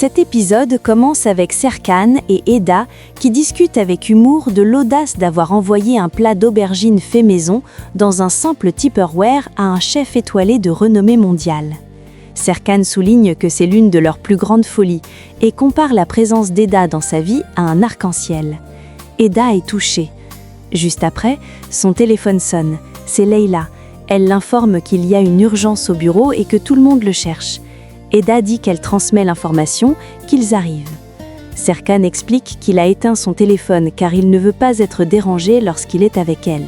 Cet épisode commence avec Serkan et Eda qui discutent avec humour de l'audace d'avoir envoyé un plat d'aubergine fait maison dans un simple Tupperware à un chef étoilé de renommée mondiale. Serkan souligne que c'est l'une de leurs plus grandes folies et compare la présence d'Eda dans sa vie à un arc-en-ciel. Eda est touchée. Juste après, son téléphone sonne. C'est Leila. Elle l'informe qu'il y a une urgence au bureau et que tout le monde le cherche. Eda dit qu'elle transmet l'information, qu'ils arrivent. Serkan explique qu'il a éteint son téléphone car il ne veut pas être dérangé lorsqu'il est avec elle.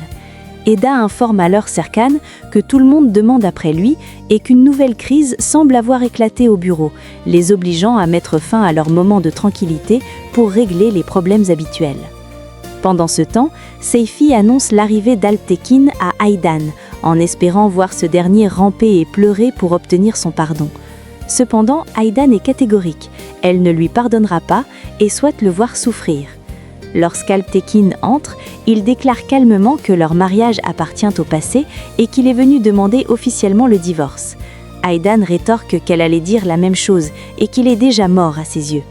Eda informe alors Serkan que tout le monde demande après lui et qu'une nouvelle crise semble avoir éclaté au bureau, les obligeant à mettre fin à leur moment de tranquillité pour régler les problèmes habituels. Pendant ce temps, Seyfi annonce l'arrivée d'Alptekin à Aydan, en espérant voir ce dernier ramper et pleurer pour obtenir son pardon. Cependant, Aydan est catégorique, elle ne lui pardonnera pas et souhaite le voir souffrir. Lorsqu'Alptekin entre, il déclare calmement que leur mariage appartient au passé et qu'il est venu demander officiellement le divorce. Aydan rétorque qu'elle allait dire la même chose et qu'il est déjà mort à ses yeux.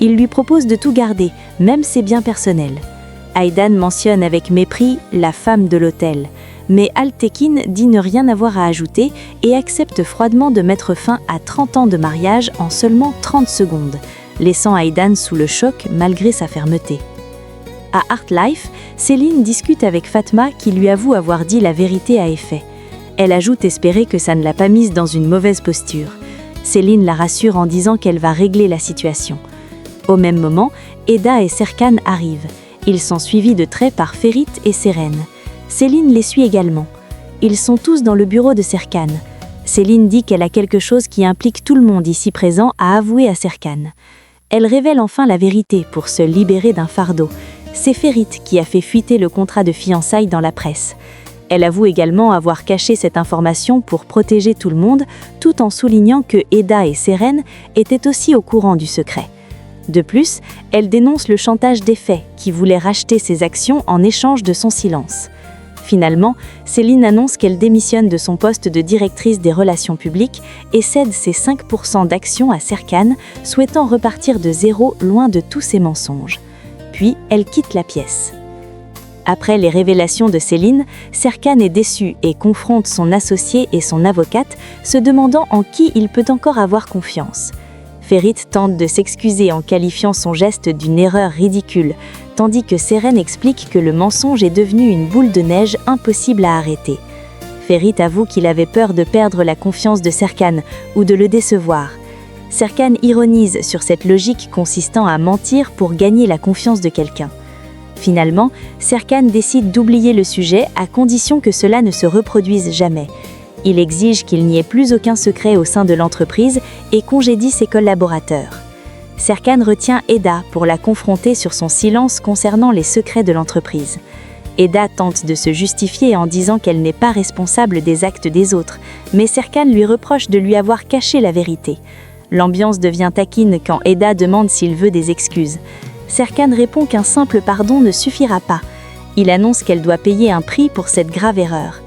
Il lui propose de tout garder, même ses biens personnels. Aydan mentionne avec mépris la femme de l'hôtel, mais Alptekin dit ne rien avoir à ajouter et accepte froidement de mettre fin à 30 ans de mariage en seulement 30 secondes, laissant Aydan sous le choc malgré sa fermeté. À Artlife, Céline discute avec Fatma qui lui avoue avoir dit la vérité à effet. Elle ajoute espérer que ça ne l'a pas mise dans une mauvaise posture. Céline la rassure en disant qu'elle va régler la situation. Au même moment, Eda et Serkan arrivent. Ils sont suivis de trait par Ferit et Seren. Céline les suit également. Ils sont tous dans le bureau de Serkan. Céline dit qu'elle a quelque chose qui implique tout le monde ici présent à avouer à Serkan. Elle révèle enfin la vérité pour se libérer d'un fardeau. C'est Ferit qui a fait fuiter le contrat de fiançailles dans la presse. Elle avoue également avoir caché cette information pour protéger tout le monde, tout en soulignant que Eda et Seren étaient aussi au courant du secret. De plus, elle dénonce le chantage d'Effet qui voulait racheter ses actions en échange de son silence. Finalement, Céline annonce qu'elle démissionne de son poste de directrice des relations publiques et cède ses 5% d'actions à Serkan, souhaitant repartir de zéro loin de tous ses mensonges. Puis, elle quitte la pièce. Après les révélations de Céline, Serkan est déçu et confronte son associé et son avocate, se demandant en qui il peut encore avoir confiance. Ferit tente de s'excuser en qualifiant son geste d'une erreur ridicule, tandis que Seren explique que le mensonge est devenu une boule de neige impossible à arrêter. Ferit avoue qu'il avait peur de perdre la confiance de Serkan ou de le décevoir. Serkan ironise sur cette logique consistant à mentir pour gagner la confiance de quelqu'un. Finalement, Serkan décide d'oublier le sujet à condition que cela ne se reproduise jamais. Il exige qu'il n'y ait plus aucun secret au sein de l'entreprise et congédie ses collaborateurs. Serkan retient Eda pour la confronter sur son silence concernant les secrets de l'entreprise. Eda tente de se justifier en disant qu'elle n'est pas responsable des actes des autres, mais Serkan lui reproche de lui avoir caché la vérité. L'ambiance devient taquine quand Eda demande s'il veut des excuses. Serkan répond qu'un simple pardon ne suffira pas. Il annonce qu'elle doit payer un prix pour cette grave erreur.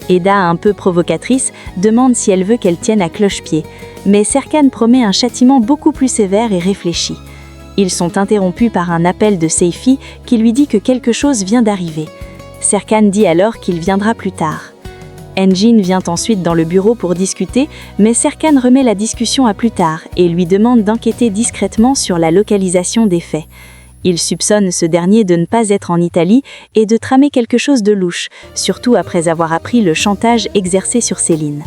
Eda, un peu provocatrice, demande si elle veut qu'elle tienne à cloche-pied, mais Serkan promet un châtiment beaucoup plus sévère et réfléchi. Ils sont interrompus par un appel de Seyfi qui lui dit que quelque chose vient d'arriver. Serkan dit alors qu'il viendra plus tard. Engin vient ensuite dans le bureau pour discuter, mais Serkan remet la discussion à plus tard et lui demande d'enquêter discrètement sur la localisation des faits. Il soupçonne ce dernier de ne pas être en Italie et de tramer quelque chose de louche, surtout après avoir appris le chantage exercé sur Céline.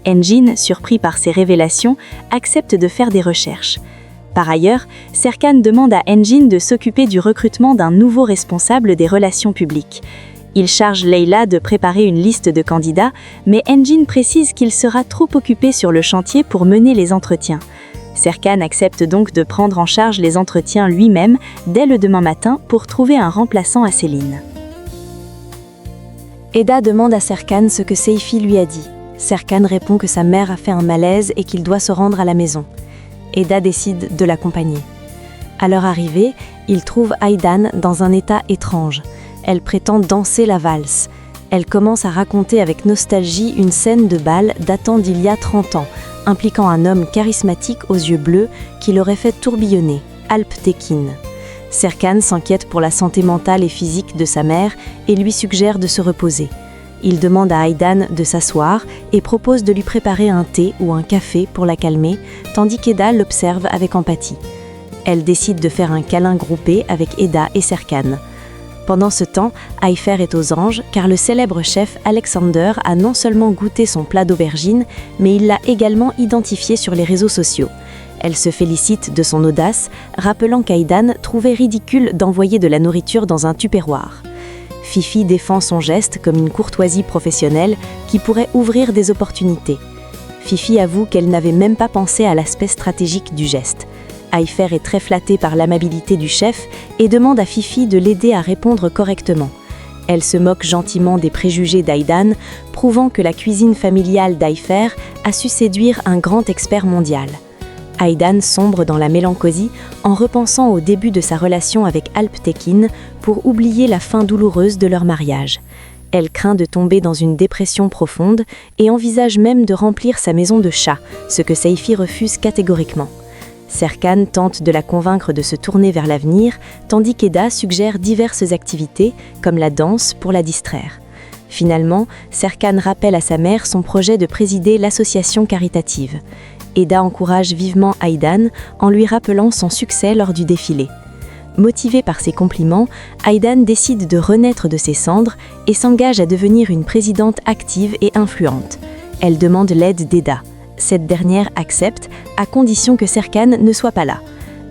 Engin, surpris par ces révélations, accepte de faire des recherches. Par ailleurs, Serkan demande à Engin de s'occuper du recrutement d'un nouveau responsable des relations publiques. Il charge Leila de préparer une liste de candidats, mais Engin précise qu'il sera trop occupé sur le chantier pour mener les entretiens. Serkan accepte donc de prendre en charge les entretiens lui-même dès le demain matin pour trouver un remplaçant à Céline. Eda demande à Serkan ce que Seyfi lui a dit. Serkan répond que sa mère a fait un malaise et qu'il doit se rendre à la maison. Eda décide de l'accompagner. À leur arrivée, ils trouvent Aydan dans un état étrange. Elle prétend danser la valse. Elle commence à raconter avec nostalgie une scène de bal datant d'il y a 30 ans, impliquant un homme charismatique aux yeux bleus qui l'aurait fait tourbillonner, Alp Tekin. Serkan s'inquiète pour la santé mentale et physique de sa mère et lui suggère de se reposer. Il demande à Aydan de s'asseoir et propose de lui préparer un thé ou un café pour la calmer, tandis qu'Eda l'observe avec empathie. Elle décide de faire un câlin groupé avec Eda et Serkan. Pendant ce temps, Ayfer est aux anges car le célèbre chef Alexander a non seulement goûté son plat d'aubergine, mais il l'a également identifié sur les réseaux sociaux. Elle se félicite de son audace, rappelant qu'Aydan trouvait ridicule d'envoyer de la nourriture dans un tupperware. Fifi défend son geste comme une courtoisie professionnelle qui pourrait ouvrir des opportunités. Fifi avoue qu'elle n'avait même pas pensé à l'aspect stratégique du geste. Ayfer est très flattée par l'amabilité du chef et demande à Fifi de l'aider à répondre correctement. Elle se moque gentiment des préjugés d'Aydan, prouvant que la cuisine familiale d'Ayfer a su séduire un grand expert mondial. Aydan sombre dans la mélancolie en repensant au début de sa relation avec Alp Tekin pour oublier la fin douloureuse de leur mariage. Elle craint de tomber dans une dépression profonde et envisage même de remplir sa maison de chats, ce que Seifi refuse catégoriquement. Serkan tente de la convaincre de se tourner vers l'avenir, tandis qu'Eda suggère diverses activités, comme la danse, pour la distraire. Finalement, Serkan rappelle à sa mère son projet de présider l'association caritative. Eda encourage vivement Aydan en lui rappelant son succès lors du défilé. Motivée par ses compliments, Aydan décide de renaître de ses cendres et s'engage à devenir une présidente active et influente. Elle demande l'aide d'Eda. Cette dernière accepte, à condition que Serkan ne soit pas là.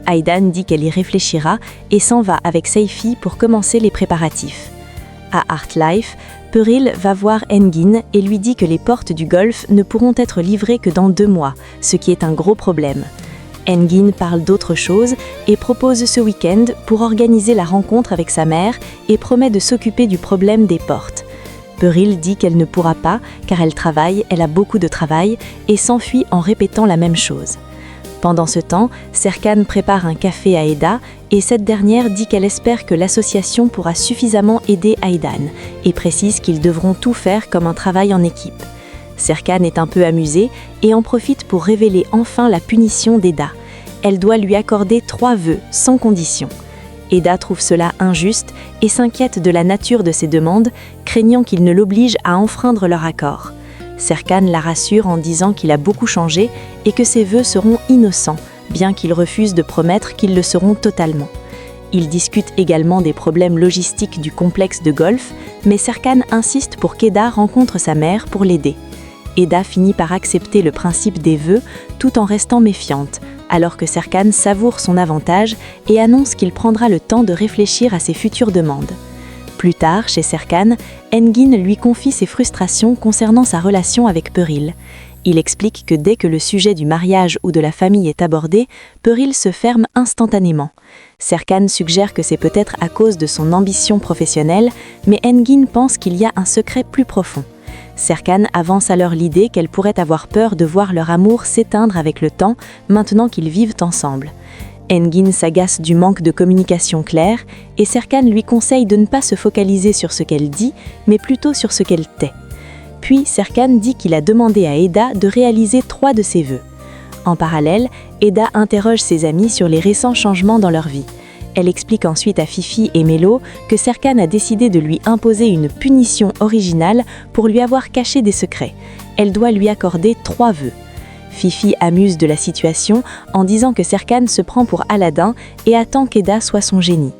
Aydan dit qu'elle y réfléchira et s'en va avec Seifi pour commencer les préparatifs. À Artlife, Peril va voir Engin et lui dit que les portes du golf ne pourront être livrées que dans 2 mois, ce qui est un gros problème. Engin parle d'autre chose et propose ce week-end pour organiser la rencontre avec sa mère et promet de s'occuper du problème des portes. Peril dit qu'elle ne pourra pas car elle a beaucoup de travail et s'enfuit en répétant la même chose. Pendant ce temps, Serkan prépare un café à Eda et cette dernière dit qu'elle espère que l'association pourra suffisamment aider Aydan et précise qu'ils devront tout faire comme un travail en équipe. Serkan est un peu amusée et en profite pour révéler enfin la punition d'Eda. Elle doit lui accorder 3 vœux sans condition. Eda trouve cela injuste et s'inquiète de la nature de ses demandes, craignant qu'il ne l'oblige à enfreindre leur accord. Serkan la rassure en disant qu'il a beaucoup changé et que ses vœux seront innocents, bien qu'il refuse de promettre qu'ils le seront totalement. Ils discutent également des problèmes logistiques du complexe de golf, mais Serkan insiste pour qu'Eda rencontre sa mère pour l'aider. Eda finit par accepter le principe des vœux tout en restant méfiante, alors que Serkan savoure son avantage et annonce qu'il prendra le temps de réfléchir à ses futures demandes. Plus tard, chez Serkan, Engin lui confie ses frustrations concernant sa relation avec Peril. Il explique que dès que le sujet du mariage ou de la famille est abordé, Peril se ferme instantanément. Serkan suggère que c'est peut-être à cause de son ambition professionnelle, mais Engin pense qu'il y a un secret plus profond. Serkan avance alors l'idée qu'elle pourrait avoir peur de voir leur amour s'éteindre avec le temps, maintenant qu'ils vivent ensemble. Engin s'agace du manque de communication claire et Serkan lui conseille de ne pas se focaliser sur ce qu'elle dit, mais plutôt sur ce qu'elle tait. Puis Serkan dit qu'il a demandé à Eda de réaliser 3 de ses vœux. En parallèle, Eda interroge ses amis sur les récents changements dans leur vie. Elle explique ensuite à Fifi et Melo que Serkan a décidé de lui imposer une punition originale pour lui avoir caché des secrets. Elle doit lui accorder 3 vœux. Fifi amuse de la situation en disant que Serkan se prend pour Aladdin et attend qu'Eda soit son génie.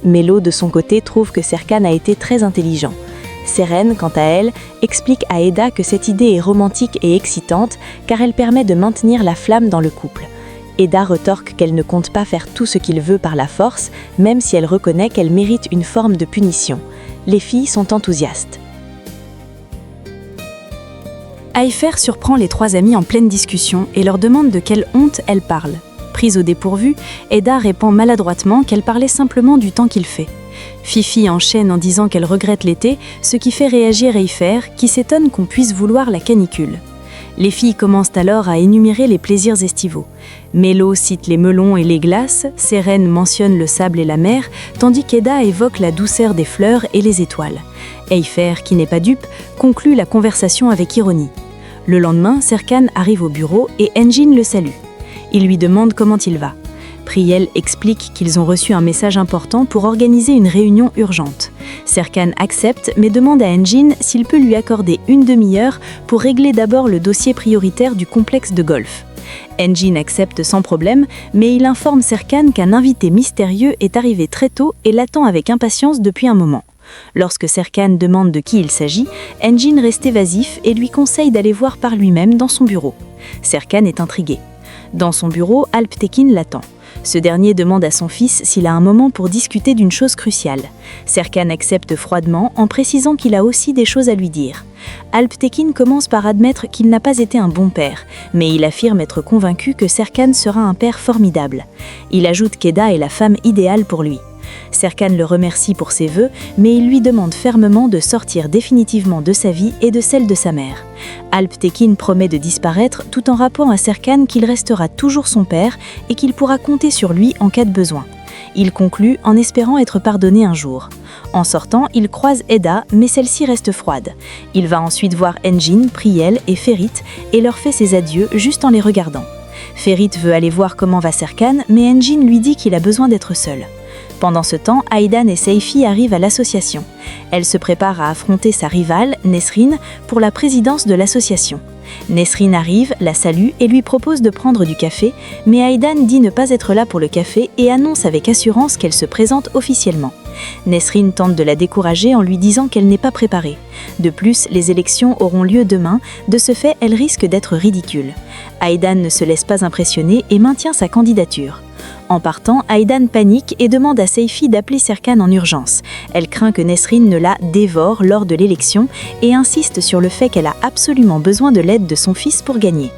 Melo, de son côté, trouve que Serkan a été très intelligent. Seren, quant à elle, explique à Eda que cette idée est romantique et excitante car elle permet de maintenir la flamme dans le couple. Eda retorque qu'elle ne compte pas faire tout ce qu'il veut par la force, même si elle reconnaît qu'elle mérite une forme de punition. Les filles sont enthousiastes. Ayfer surprend les 3 amies en pleine discussion et leur demande de quelle honte elles parlent. Prise au dépourvu, Eda répond maladroitement qu'elle parlait simplement du temps qu'il fait. Fifi enchaîne en disant qu'elle regrette l'été, ce qui fait réagir Ayfer, qui s'étonne qu'on puisse vouloir la canicule. Les filles commencent alors à énumérer les plaisirs estivaux. Melo cite les melons et les glaces, Seren mentionne le sable et la mer, tandis qu'Eda évoque la douceur des fleurs et les étoiles. Ayfer, qui n'est pas dupe, conclut la conversation avec ironie. Le lendemain, Serkan arrive au bureau et Engin le salue. Il lui demande comment il va. Priel explique qu'ils ont reçu un message important pour organiser une réunion urgente. Serkan accepte mais demande à Engin s'il peut lui accorder une demi-heure pour régler d'abord le dossier prioritaire du complexe de golf. Engin accepte sans problème, mais il informe Serkan qu'un invité mystérieux est arrivé très tôt et l'attend avec impatience depuis un moment. Lorsque Serkan demande de qui il s'agit, Engin reste évasif et lui conseille d'aller voir par lui-même dans son bureau. Serkan est intrigué. Dans son bureau, Alptekin l'attend. Ce dernier demande à son fils s'il a un moment pour discuter d'une chose cruciale. Serkan accepte froidement en précisant qu'il a aussi des choses à lui dire. Alptekin commence par admettre qu'il n'a pas été un bon père, mais il affirme être convaincu que Serkan sera un père formidable. Il ajoute qu'Eda est la femme idéale pour lui. Serkan le remercie pour ses vœux, mais il lui demande fermement de sortir définitivement de sa vie et de celle de sa mère. Alptekin promet de disparaître tout en rappelant à Serkan qu'il restera toujours son père et qu'il pourra compter sur lui en cas de besoin. Il conclut en espérant être pardonné un jour. En sortant, il croise Eda, mais celle-ci reste froide. Il va ensuite voir Engin, Priel et Ferit et leur fait ses adieux juste en les regardant. Ferit veut aller voir comment va Serkan, mais Engin lui dit qu'il a besoin d'être seul. Pendant ce temps, Aydan et Seyfi arrivent à l'association. Elle se prépare à affronter sa rivale, Nesrine, pour la présidence de l'association. Nesrine arrive, la salue et lui propose de prendre du café, mais Aydan dit ne pas être là pour le café et annonce avec assurance qu'elle se présente officiellement. Nesrine tente de la décourager en lui disant qu'elle n'est pas préparée. De plus, les élections auront lieu demain, de ce fait, elle risque d'être ridicule. Aydan ne se laisse pas impressionner et maintient sa candidature. En partant, Aydan panique et demande à Seyfi d'appeler Serkan en urgence. Elle craint que Nesrine ne la dévore lors de l'élection et insiste sur le fait qu'elle a absolument besoin de l'aide de son fils pour gagner.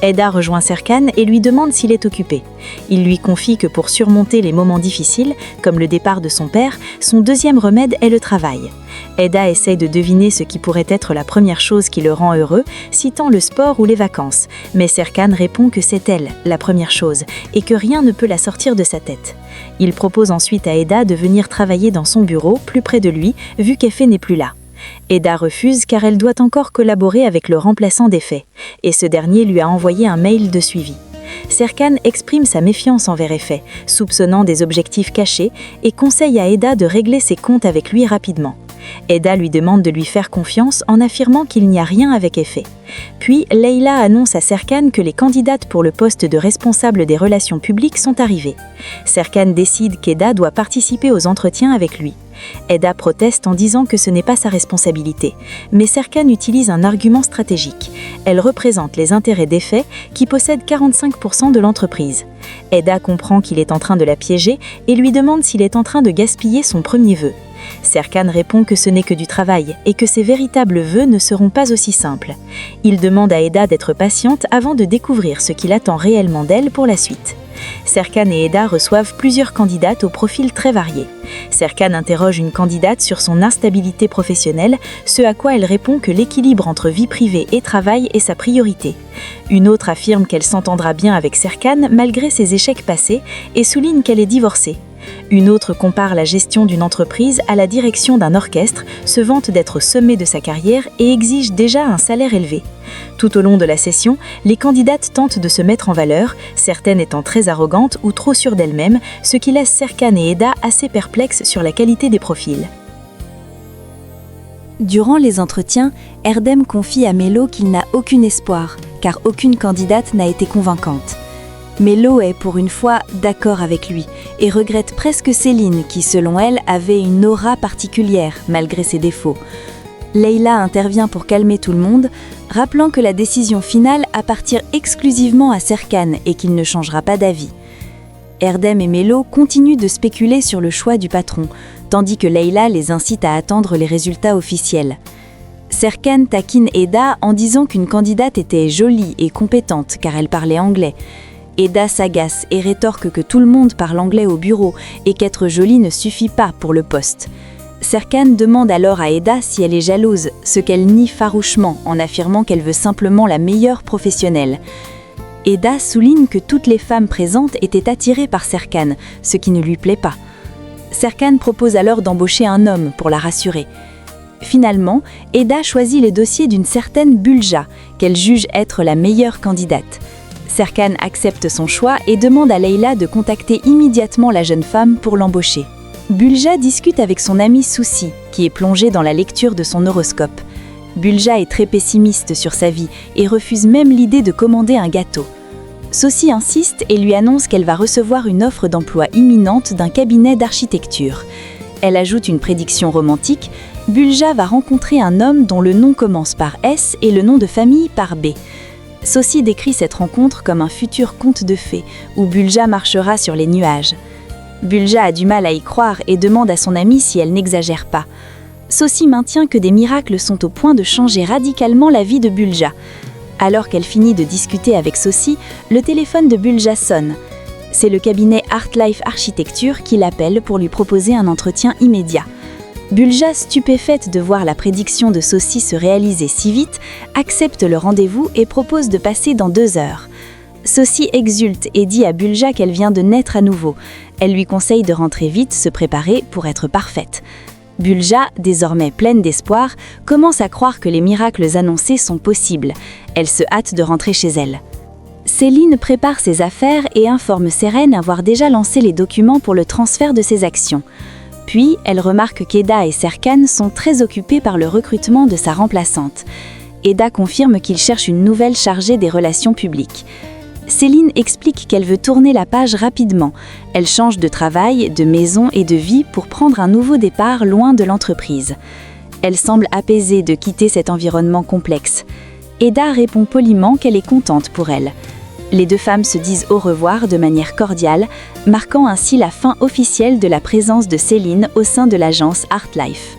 Eda rejoint Serkan et lui demande s'il est occupé. Il lui confie que pour surmonter les moments difficiles, comme le départ de son père, son deuxième remède est le travail. Eda essaie de deviner ce qui pourrait être la première chose qui le rend heureux, citant le sport ou les vacances. Mais Serkan répond que c'est elle, la première chose, et que rien ne peut la sortir de sa tête. Il propose ensuite à Eda de venir travailler dans son bureau, plus près de lui, vu qu'Efe n'est plus là. Eda refuse car elle doit encore collaborer avec le remplaçant d'Efe, et ce dernier lui a envoyé un mail de suivi. Serkan exprime sa méfiance envers Efe, soupçonnant des objectifs cachés, et conseille à Eda de régler ses comptes avec lui rapidement. Eda lui demande de lui faire confiance en affirmant qu'il n'y a rien avec Efe. Puis, Leila annonce à Serkan que les candidates pour le poste de responsable des relations publiques sont arrivées. Serkan décide qu'Eda doit participer aux entretiens avec lui. Eda proteste en disant que ce n'est pas sa responsabilité, mais Serkan utilise un argument stratégique. Elle représente les intérêts d'Efe, qui possède 45% de l'entreprise. Eda comprend qu'il est en train de la piéger et lui demande s'il est en train de gaspiller son premier vœu. Serkan répond que ce n'est que du travail et que ses véritables vœux ne seront pas aussi simples. Il demande à Eda d'être patiente avant de découvrir ce qu'il attend réellement d'elle pour la suite. Serkan et Eda reçoivent plusieurs candidates au profil très varié. Serkan interroge une candidate sur son instabilité professionnelle, ce à quoi elle répond que l'équilibre entre vie privée et travail est sa priorité. Une autre affirme qu'elle s'entendra bien avec Serkan malgré ses échecs passés et souligne qu'elle est divorcée. Une autre compare la gestion d'une entreprise à la direction d'un orchestre, se vante d'être au sommet de sa carrière et exige déjà un salaire élevé. Tout au long de la session, les candidates tentent de se mettre en valeur, certaines étant très arrogantes ou trop sûres d'elles-mêmes, ce qui laisse Serkan et Eda assez perplexes sur la qualité des profils. Durant les entretiens, Erdem confie à Melo qu'il n'a aucun espoir, car aucune candidate n'a été convaincante. Melo est pour une fois d'accord avec lui et regrette presque Céline qui, selon elle, avait une aura particulière malgré ses défauts. Leila intervient pour calmer tout le monde, rappelant que la décision finale appartient exclusivement à Serkan et qu'il ne changera pas d'avis. Erdem et Melo continuent de spéculer sur le choix du patron, tandis que Leila les incite à attendre les résultats officiels. Serkan taquine Eda en disant qu'une candidate était jolie et compétente car elle parlait anglais. Eda s'agace et rétorque que tout le monde parle anglais au bureau et qu'être jolie ne suffit pas pour le poste. Serkan demande alors à Eda si elle est jalouse, ce qu'elle nie farouchement en affirmant qu'elle veut simplement la meilleure professionnelle. Eda souligne que toutes les femmes présentes étaient attirées par Serkan, ce qui ne lui plaît pas. Serkan propose alors d'embaucher un homme pour la rassurer. Finalement, Eda choisit le dossier d'une certaine Bulja, qu'elle juge être la meilleure candidate. Serkan accepte son choix et demande à Leyla de contacter immédiatement la jeune femme pour l'embaucher. Bulja discute avec son ami Souci, qui est plongé dans la lecture de son horoscope. Bulja est très pessimiste sur sa vie et refuse même l'idée de commander un gâteau. Souci insiste et lui annonce qu'elle va recevoir une offre d'emploi imminente d'un cabinet d'architecture. Elle ajoute une prédiction romantique. Bulja va rencontrer un homme dont le nom commence par S et le nom de famille par B. Souci décrit cette rencontre comme un futur conte de fées, où Bulja marchera sur les nuages. Bulja a du mal à y croire et demande à son amie si elle n'exagère pas. Souci maintient que des miracles sont au point de changer radicalement la vie de Bulja. Alors qu'elle finit de discuter avec Souci, le téléphone de Bulja sonne. C'est le cabinet Artlife Architecture qui l'appelle pour lui proposer un entretien immédiat. Bulja, stupéfaite de voir la prédiction de Souci se réaliser si vite, accepte le rendez-vous et propose de passer dans 2 heures. Souci exulte et dit à Bulja qu'elle vient de naître à nouveau. Elle lui conseille de rentrer vite, se préparer pour être parfaite. Bulja, désormais pleine d'espoir, commence à croire que les miracles annoncés sont possibles. Elle se hâte de rentrer chez elle. Céline prépare ses affaires et informe Seren avoir déjà lancé les documents pour le transfert de ses actions. Puis, elle remarque qu'Eda et Serkan sont très occupés par le recrutement de sa remplaçante. Eda confirme qu'il cherche une nouvelle chargée des relations publiques. Céline explique qu'elle veut tourner la page rapidement. Elle change de travail, de maison et de vie pour prendre un nouveau départ loin de l'entreprise. Elle semble apaisée de quitter cet environnement complexe. Eda répond poliment qu'elle est contente pour elle. Les 2 femmes se disent au revoir de manière cordiale, marquant ainsi la fin officielle de la présence de Céline au sein de l'agence Artlife.